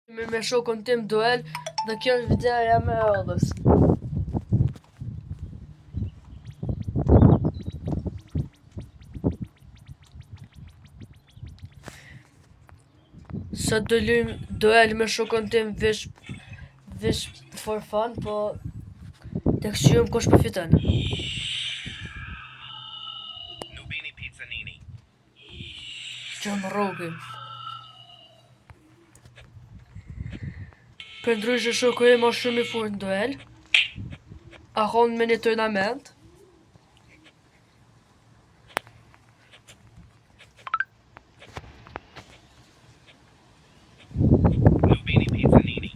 Me shokun tim duel dhe kjo është videoja me radhës. Sot do luajm duel me shokun tim vesh for fun, po tek shijojm kush përfiton. Nubini Pizzanini. Qëm rrugën. Për ndryshe shoku im është shumë i fort në duel. Akon me një turnament. Nubini Pizzanini.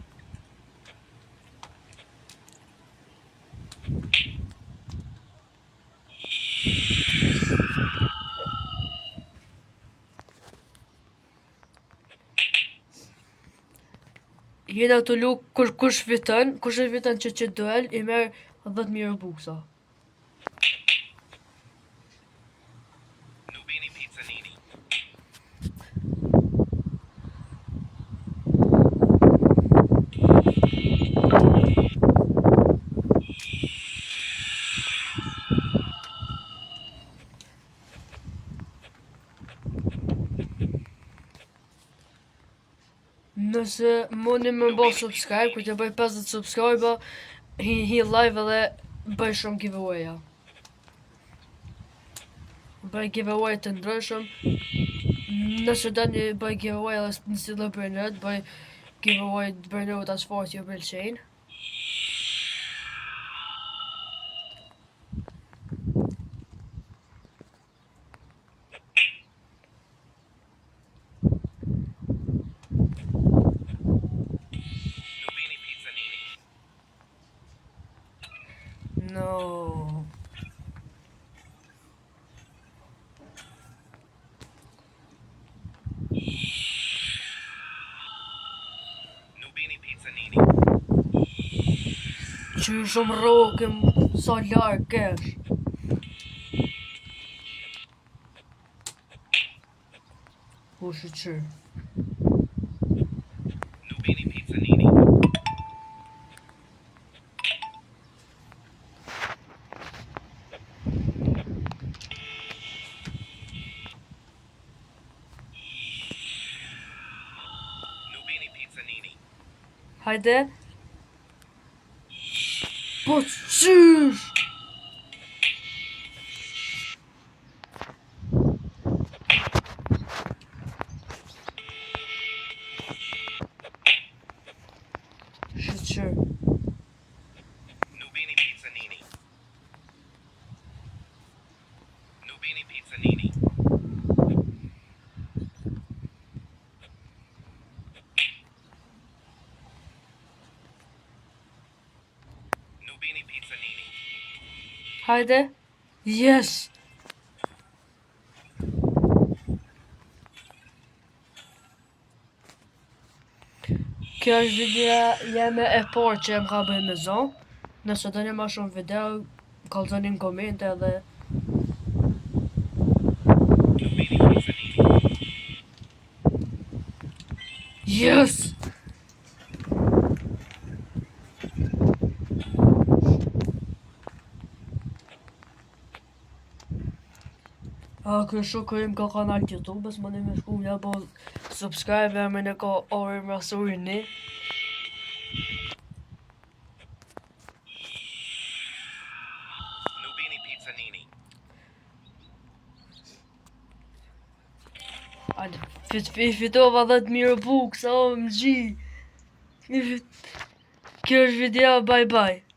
Jena të lu kush fiton, kush e fiton që duel i merr 10.000 buksa. Nubini Pizzanini. Nëse mundi më bë subscribe, kur të bëj 50 subscribe, hi live edhe bëj shumë giveaway-a. Bëj giveaway të ndryshëm. Nëse doni bëj giveaway edhe në si lloj bërnet, bëj giveaway të bërnet as fort ju pëlqejnë. Nubini Pizzanini. No. Nubini Pizzanini. Që shumë rrugëm, sa larg kesh. Po që. Nubini Pizzanini. Nubini Pizzanini. Hajde. Po qysh! Shqyr. Nubini Pizzanini. Nubini Pizzanini. Nubini Pizzanini. Hajde. Yes! Kjo është videoja jeme e parë që më ka bëj me zonë. Nëse doni më shumë video, kallzoni në komente edhe Nubini Pizzanini. yes! Kjo shoku im ka kanal YouTube, s'ma një me shku ja bo subscribe me në ka orë mrasurini. Nubini Pizzanini. I fitova 10.000 buksa, OMG. Kjo është video, bye bye.